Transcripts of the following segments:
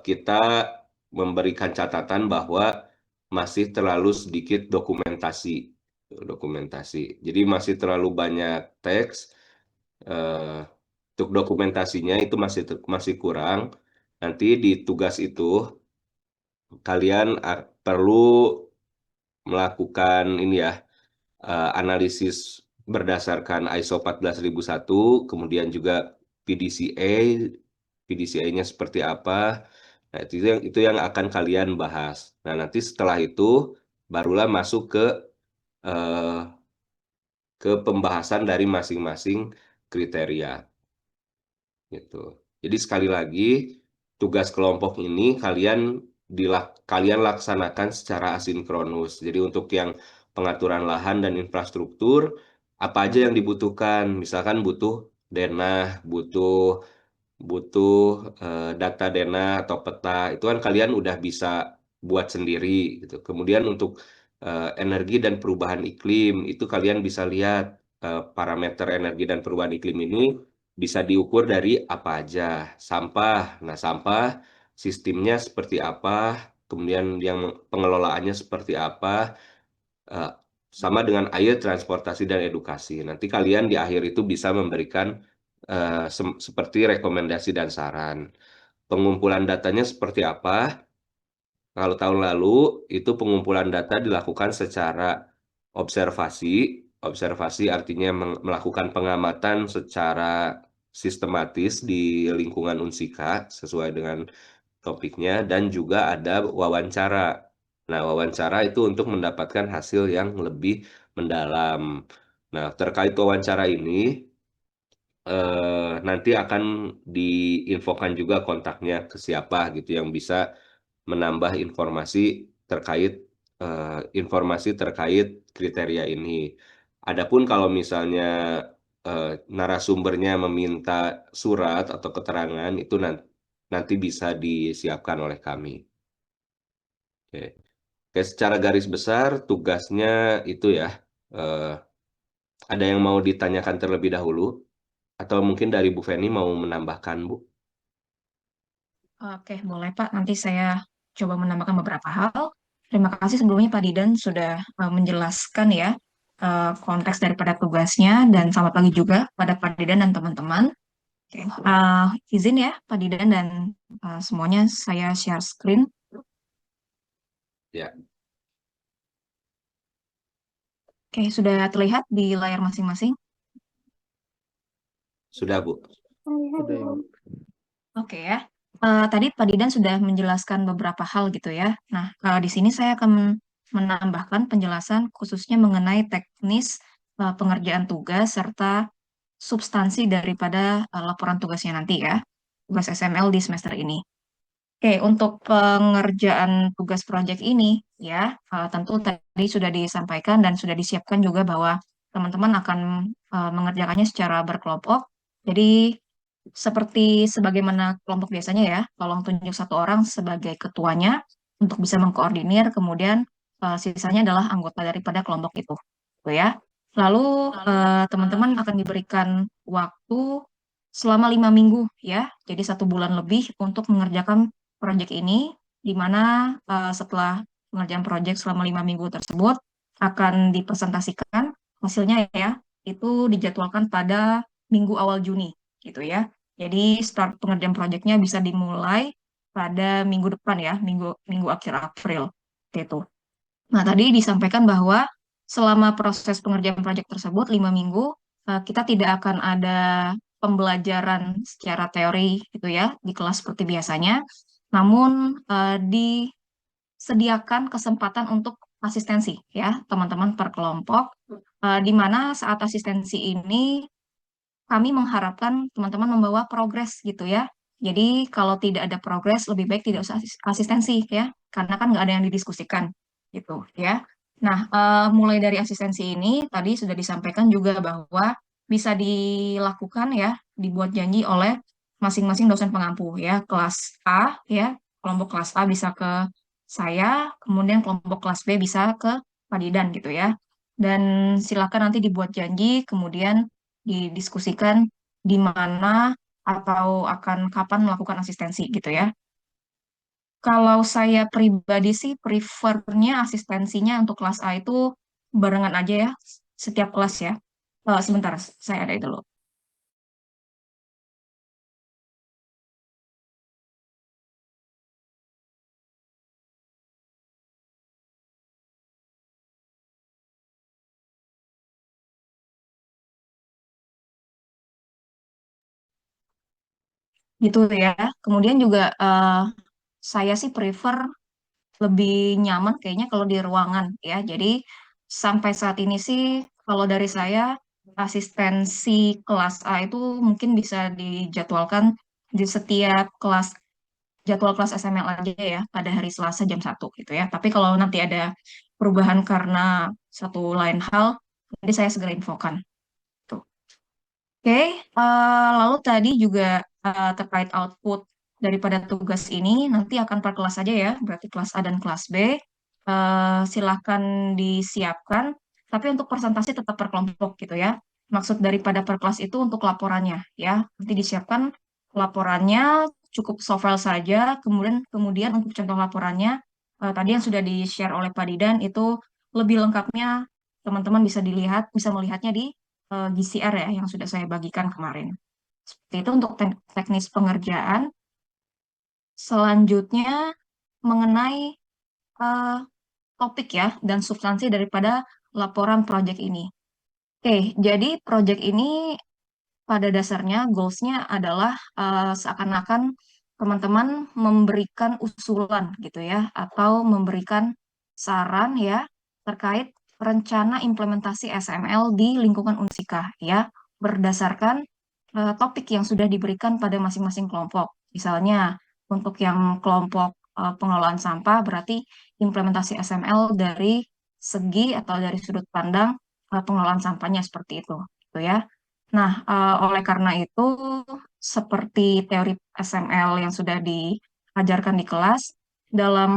kita memberikan catatan bahwa masih terlalu sedikit dokumentasi. Jadi masih terlalu banyak teks. Untuk dokumentasinya itu masih kurang. Nanti di tugas itu kalian perlu melakukan ini ya, analisis berdasarkan ISO 14001, kemudian juga PDCA, PDCA-nya seperti apa. Nah, itu yang akan kalian bahas. Nah, nanti setelah itu barulah masuk eh, ke pembahasan dari masing-masing kriteria gitu. Jadi sekali lagi, tugas kelompok ini kalian laksanakan secara asinkronus. Jadi untuk yang pengaturan lahan dan infrastruktur, apa aja yang dibutuhkan? Misalkan butuh denah, butuh butuh data denah atau peta, itu kan kalian udah bisa buat sendiri gitu. Kemudian untuk energi dan perubahan iklim, itu kalian bisa lihat parameter energi dan perubahan iklim ini bisa diukur dari apa aja. Sampah, nah sampah sistemnya seperti apa, kemudian yang pengelolaannya seperti apa, eh, sama dengan air, transportasi, dan edukasi. Nanti kalian di akhir itu bisa memberikan seperti rekomendasi dan saran. Pengumpulan datanya seperti apa? Kalau tahun lalu itu pengumpulan data dilakukan secara observasi. Observasi artinya melakukan pengamatan secara sistematis di lingkungan Unsika sesuai dengan topiknya, dan juga ada wawancara. Nah, wawancara itu untuk mendapatkan hasil yang lebih mendalam. Nah, terkait wawancara ini, nanti akan diinfokan juga kontaknya ke siapa gitu yang bisa menambah terkait informasi terkait kriteria ini. Adapun kalau misalnya eh, narasumbernya meminta surat atau keterangan itu nanti bisa disiapkan oleh kami. Oke. Oke, secara garis besar tugasnya itu ya. Eh, ada yang mau ditanyakan terlebih dahulu? Atau mungkin dari Bu Feni mau menambahkan, Bu? Oke, boleh Pak. Nanti saya coba menambahkan beberapa hal. Terima kasih sebelumnya Pak Didan sudah menjelaskan ya konteks daripada tugasnya dan selamat pagi juga pada Pak Didan dan teman-teman. Oke, izin ya Pak Didan dan semuanya saya share screen. Ya, Oke, sudah terlihat di layar masing-masing. sudah, Bu. Udah ya, Bu. Oke ya. Tadi Pak Didan sudah menjelaskan beberapa hal gitu ya. Nah, di sini saya akan menambahkan penjelasan khususnya mengenai teknis pengerjaan tugas serta substansi daripada laporan tugasnya nanti ya, tugas SML di semester ini. Oke, untuk pengerjaan tugas proyek ini ya, tentu tadi sudah disampaikan dan sudah disiapkan juga bahwa teman-teman akan mengerjakannya secara berkelompok. Jadi seperti sebagaimana kelompok biasanya ya, tolong tunjuk satu orang sebagai ketuanya untuk bisa mengkoordinir, kemudian sisanya adalah anggota daripada kelompok itu, gitu ya. Lalu teman-teman akan diberikan waktu selama 5 minggu ya, jadi 1 bulan lebih untuk mengerjakan proyek ini, di mana setelah pengerjaan proyek selama 5 minggu tersebut akan dipresentasikan hasilnya ya, itu dijadwalkan pada minggu awal Juni gitu ya. Jadi start pengerjaan proyeknya bisa dimulai pada minggu depan ya, minggu minggu akhir April. Seperti itu. Nah, tadi disampaikan bahwa selama proses pengerjaan proyek tersebut 5 minggu, kita tidak akan ada pembelajaran secara teori gitu ya di kelas seperti biasanya, namun disediakan kesempatan untuk asistensi ya teman-teman per kelompok, di mana saat asistensi ini kami mengharapkan teman-teman membawa progres gitu ya. Jadi kalau tidak ada progres, lebih baik tidak usah asistensi ya, karena kan nggak ada yang didiskusikan gitu ya. Nah, mulai dari asistensi ini tadi sudah disampaikan juga bahwa bisa dilakukan ya, dibuat janji oleh masing-masing dosen pengampu ya, kelas A ya, kelompok kelas A bisa ke saya, kemudian kelompok kelas B bisa ke Pak Didan gitu ya. Dan silakan nanti dibuat janji, kemudian didiskusikan di mana atau akan kapan melakukan asistensi gitu ya. Kalau saya pribadi sih prefernya asistensinya untuk kelas A itu barengan aja ya, setiap kelas ya. Sebentar, saya ada itu loh. Gitu ya. Kemudian juga saya sih prefer lebih nyaman kayaknya kalau di ruangan ya. Jadi sampai saat ini sih kalau dari saya asistensi kelas A itu mungkin bisa dijadwalkan di setiap kelas jadwal kelas SML aja ya pada hari Selasa jam 1 gitu ya. Tapi kalau nanti ada perubahan karena satu lain hal, nanti saya segera infokan. Tuh. Oke, lalu tadi juga terkait output daripada tugas ini nanti akan per kelas saja ya, berarti kelas A dan kelas B. Silakan disiapkan, tapi untuk presentasi tetap per kelompok gitu ya. Maksud daripada per kelas itu untuk laporannya ya, nanti disiapkan laporannya cukup soft file saja. Kemudian untuk contoh laporannya tadi yang sudah di-share oleh Pak Didan itu lebih lengkapnya teman-teman bisa melihatnya di GCR ya yang sudah saya bagikan kemarin. Seperti itu untuk teknis pengerjaan. Selanjutnya mengenai eh, topik ya dan substansi daripada laporan proyek ini. Oke, jadi proyek ini pada dasarnya goals-nya adalah seakan-akan teman-teman memberikan usulan gitu ya atau memberikan saran ya terkait rencana implementasi SML di lingkungan Unsika ya berdasarkan topik yang sudah diberikan pada masing-masing kelompok. Misalnya untuk yang kelompok pengelolaan sampah berarti implementasi SML dari segi atau dari sudut pandang pengelolaan sampahnya seperti itu gitu ya. Nah, oleh karena itu, seperti teori SML yang sudah diajarkan di kelas, dalam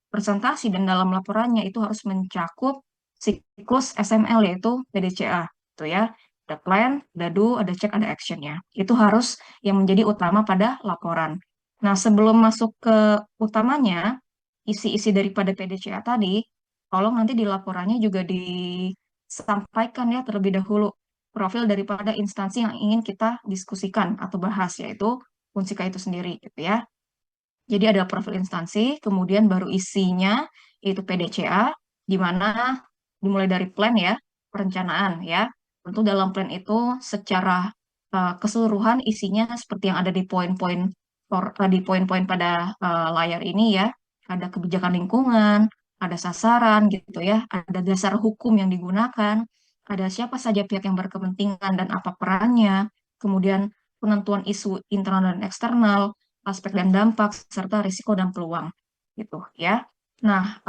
presentasi dan dalam laporannya itu harus mencakup siklus SML yaitu PDCA, itu ya. Ada plan, ada do, ada check, ada actionnya. Itu harus yang menjadi utama pada laporan. Nah, sebelum masuk ke utamanya, isi-isi daripada PDCA tadi, tolong nanti di laporannya juga disampaikan ya terlebih dahulu profil daripada instansi yang ingin kita diskusikan atau bahas, yaitu Unsika itu sendiri, gitu ya. Jadi ada profil instansi, kemudian baru isinya, yaitu PDCA, di mana dimulai dari plan ya, perencanaan ya. Tentu dalam plan itu secara keseluruhan isinya seperti yang ada di di poin-poin pada layar ini ya. Ada kebijakan lingkungan, ada sasaran gitu ya, ada dasar hukum yang digunakan, ada siapa saja pihak yang berkepentingan dan apa perannya, kemudian penentuan isu internal dan eksternal, aspek dan dampak, serta risiko dan peluang gitu ya. Nah,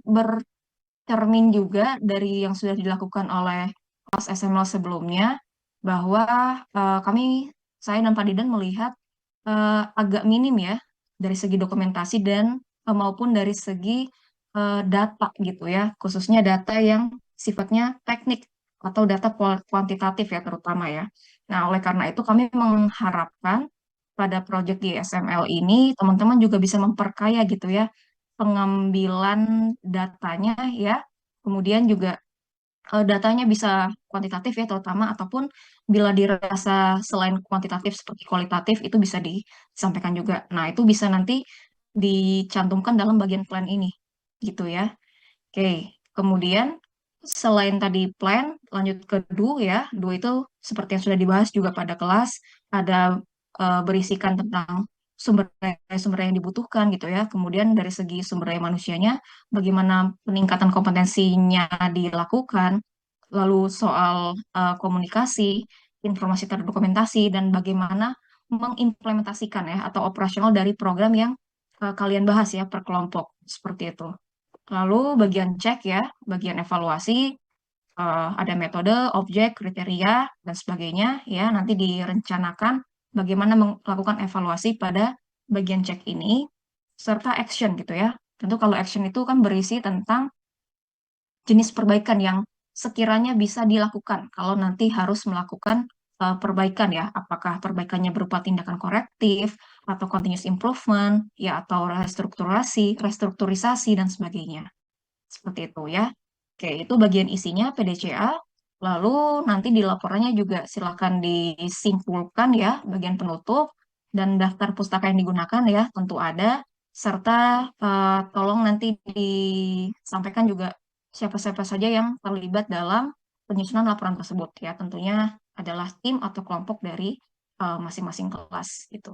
bercermin juga dari yang sudah dilakukan oleh kelas SML sebelumnya bahwa saya dan Pak Didan melihat agak minim ya dari segi dokumentasi dan maupun dari segi data gitu ya, khususnya data yang sifatnya teknik atau data kuantitatif ya terutama ya. Nah, oleh karena itu kami mengharapkan pada proyek di SML ini teman-teman juga bisa memperkaya gitu ya pengambilan datanya ya. Kemudian juga datanya bisa kuantitatif ya terutama ataupun bila dirasa selain kuantitatif seperti kualitatif itu bisa disampaikan juga. Nah, itu bisa nanti dicantumkan dalam bagian plan ini gitu ya. Oke, kemudian selain tadi plan, lanjut ke do ya. Do itu seperti yang sudah dibahas juga pada kelas, ada berisikan tentang sumber daya yang dibutuhkan gitu ya. Kemudian dari segi sumber daya manusianya, bagaimana peningkatan kompetensinya dilakukan, lalu soal komunikasi, informasi terdokumentasi, dan bagaimana mengimplementasikan ya atau operasional dari program yang kalian bahas ya per kelompok seperti itu. Lalu bagian cek ya, bagian evaluasi, ada metode, objek, kriteria, dan sebagainya ya. Nanti direncanakan bagaimana melakukan evaluasi pada bagian cek ini, serta action gitu ya. Tentu kalau action itu kan berisi tentang jenis perbaikan yang sekiranya bisa dilakukan kalau nanti harus melakukan perbaikan ya. Apakah perbaikannya berupa tindakan korektif atau continuous improvement, ya atau restrukturisasi dan sebagainya. Seperti itu ya. Oke, itu bagian isinya PDCA. Lalu nanti di laporannya juga silakan disimpulkan ya bagian penutup dan daftar pustaka yang digunakan ya tentu ada serta tolong nanti disampaikan juga siapa-siapa saja yang terlibat dalam penyusunan laporan tersebut ya tentunya adalah tim atau kelompok dari masing-masing kelas itu.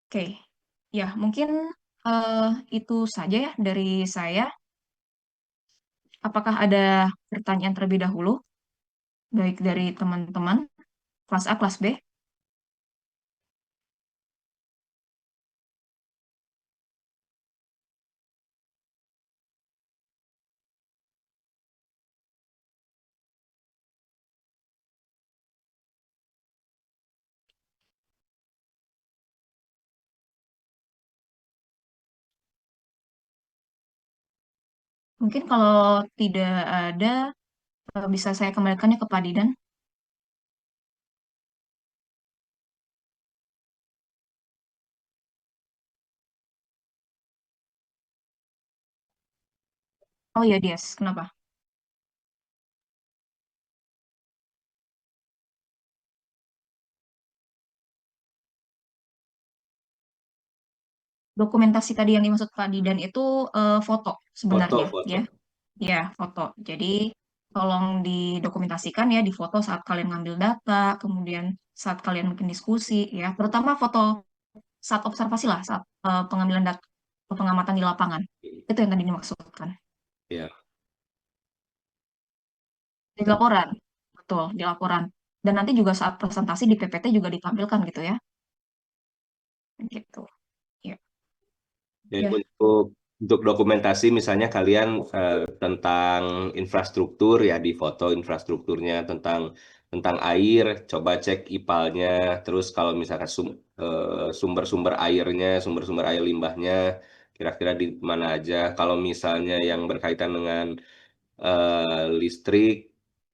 Oke, ya mungkin eh, itu saja ya dari saya. Apakah ada pertanyaan terlebih dahulu, baik dari teman-teman kelas A, kelas B? Mungkin kalau tidak ada, bisa saya kembalikannya ke Pak Didan. Oh ya, Dias, kenapa? Dokumentasi tadi yang dimaksud Pak Didan itu foto sebenarnya, ya. Foto-foto. Ya, foto. Jadi tolong didokumentasikan ya, di foto saat kalian ngambil data, kemudian saat kalian mungkin diskusi, ya. Terutama foto saat observasi lah, saat pengambilan data, pengamatan di lapangan. Itu yang tadi dimaksudkan. Ya. Di laporan, betul, di laporan. Dan nanti juga saat presentasi di PPT juga ditampilkan gitu ya. Gitu. Ya. Jadi Ya. untuk dokumentasi misalnya kalian tentang infrastruktur ya di foto infrastrukturnya tentang air coba cek IPAL-nya terus kalau misalkan sumber-sumber airnya sumber-sumber air limbahnya kira-kira di mana aja kalau misalnya yang berkaitan dengan listrik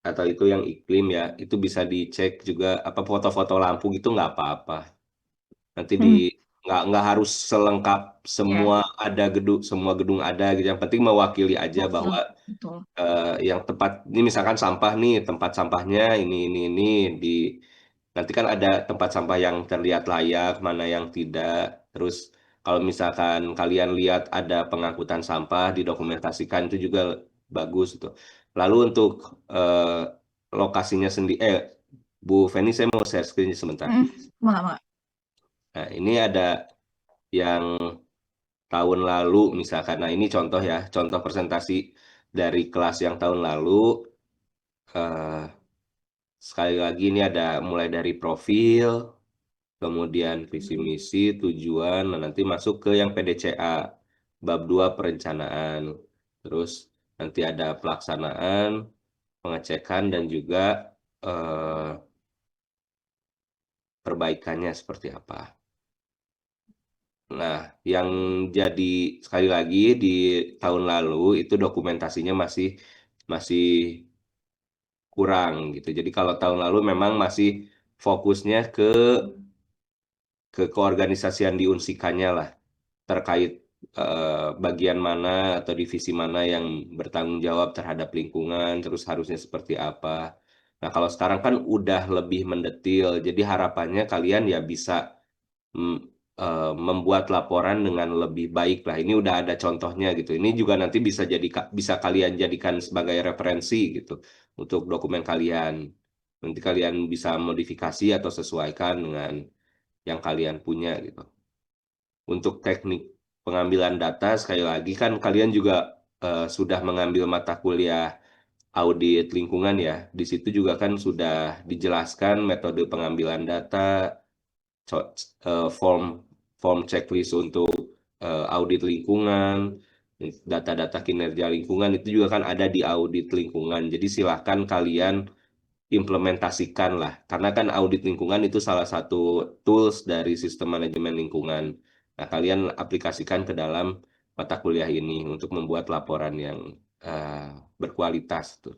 atau itu yang iklim ya itu bisa dicek juga apa foto-foto lampu gitu nggak apa-apa. Nanti di Hmm, nggak harus selengkap ya, semua gedung ada gitu. Yang penting mewakili aja bahwa wakil. Betul. yang tempat ini misalkan sampah nih tempat sampahnya ini di nanti kan ada tempat sampah yang terlihat layak mana yang tidak. Terus kalau misalkan kalian lihat ada pengangkutan sampah didokumentasikan itu juga bagus itu. Lalu untuk lokasinya sendiri Bu Feni saya mau share screen sebentar. Hmm, Mak. Nah, ini ada yang tahun lalu misalkan. Nah, ini contoh ya, contoh presentasi dari kelas yang tahun lalu. Eh, Sekali lagi ini ada mulai dari profil, kemudian visi misi, tujuan, nah, nanti masuk ke yang PDCA, bab 2 perencanaan. Terus nanti ada pelaksanaan, pengecekan dan juga eh, perbaikannya seperti apa. Nah, yang jadi sekali lagi di tahun lalu itu dokumentasinya masih masih kurang gitu. Jadi kalau tahun lalu memang masih fokusnya ke keorganisasian diunsikannya lah terkait bagian mana atau divisi mana yang bertanggung jawab terhadap lingkungan, terus harusnya seperti apa. Nah, kalau sekarang kan udah lebih mendetil, jadi harapannya kalian ya bisa mm, membuat laporan dengan lebih baik lah. Ini udah ada contohnya gitu. Ini juga nanti bisa kalian jadikan sebagai referensi gitu untuk dokumen kalian. Nanti kalian bisa modifikasi atau sesuaikan dengan yang kalian punya gitu. Untuk teknik pengambilan data sekali lagi kan kalian juga sudah mengambil mata kuliah audit lingkungan ya. Di situ juga kan sudah dijelaskan metode pengambilan data, co- form form checklist untuk audit lingkungan, data-data kinerja lingkungan itu juga kan ada di audit lingkungan. Jadi silahkan kalian implementasikan lah, karena kan audit lingkungan itu salah satu tools dari sistem manajemen lingkungan. Nah, kalian aplikasikan ke dalam mata kuliah ini untuk membuat laporan yang eh, berkualitas tuh.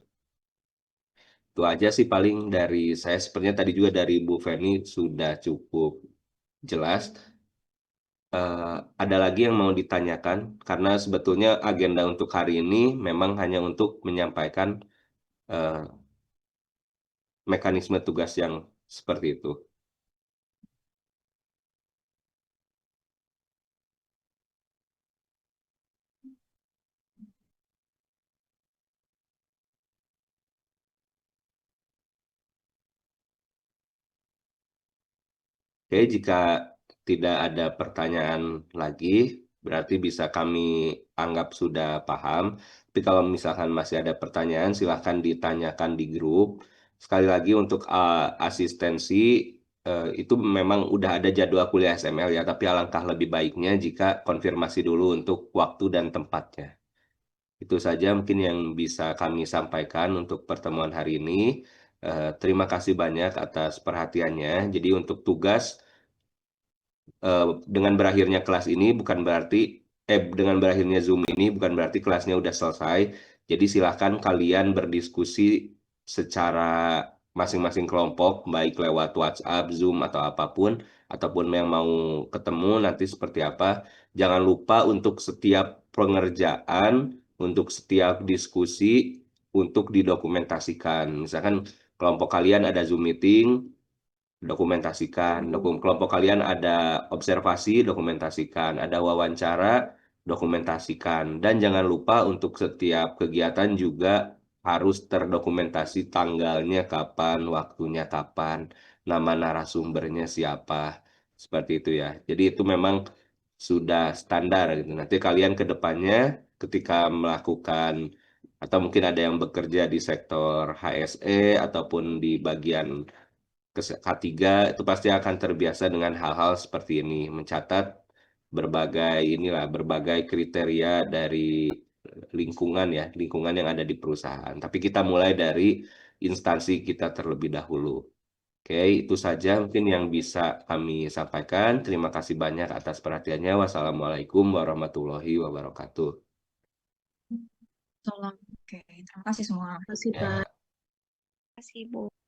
Itu aja sih paling dari saya. Sepertinya tadi juga dari Bu Feni sudah cukup jelas. ada lagi yang mau ditanyakan? Karena sebetulnya agenda untuk hari ini memang hanya untuk menyampaikan eh, mekanisme tugas yang seperti itu. Oke, jika tidak ada pertanyaan lagi, berarti bisa kami anggap sudah paham. Tapi kalau misalkan masih ada pertanyaan, silahkan ditanyakan di grup. Sekali lagi untuk asistensi, itu memang udah ada jadwal kuliah SML ya, tapi alangkah lebih baiknya jika konfirmasi dulu untuk waktu dan tempatnya. Itu saja mungkin yang bisa kami sampaikan untuk pertemuan hari ini. Terima kasih banyak atas perhatiannya. Jadi untuk tugas, dengan berakhirnya kelas ini bukan berarti dengan berakhirnya Zoom ini bukan berarti kelasnya udah selesai. Jadi silahkan kalian berdiskusi secara masing-masing kelompok, baik lewat WhatsApp, Zoom atau apapun, ataupun yang mau ketemu nanti seperti apa. Jangan lupa untuk setiap pengerjaan, untuk setiap diskusi, untuk didokumentasikan. Misalkan kelompok kalian ada Zoom meeting, dokumentasikan. Kelompok kalian ada observasi, dokumentasikan. Ada wawancara, dokumentasikan. Dan jangan lupa untuk setiap kegiatan juga harus terdokumentasi tanggalnya kapan, waktunya kapan, nama narasumbernya siapa. Seperti itu ya. Jadi itu memang sudah standar gitu. Nanti kalian ke depannya ketika melakukan atau mungkin ada yang bekerja di sektor HSE ataupun di bagian K3 itu pasti akan terbiasa dengan hal-hal seperti ini, mencatat berbagai kriteria dari lingkungan ya, lingkungan yang ada di perusahaan. Tapi kita mulai dari instansi kita terlebih dahulu. Oke, itu saja mungkin yang bisa kami sampaikan. Terima kasih banyak atas perhatiannya. Wassalamualaikum warahmatullahi wabarakatuh. Tolong. Oke, terima kasih semua. Terima kasih, Pak. Ya. Terima kasih, Bu.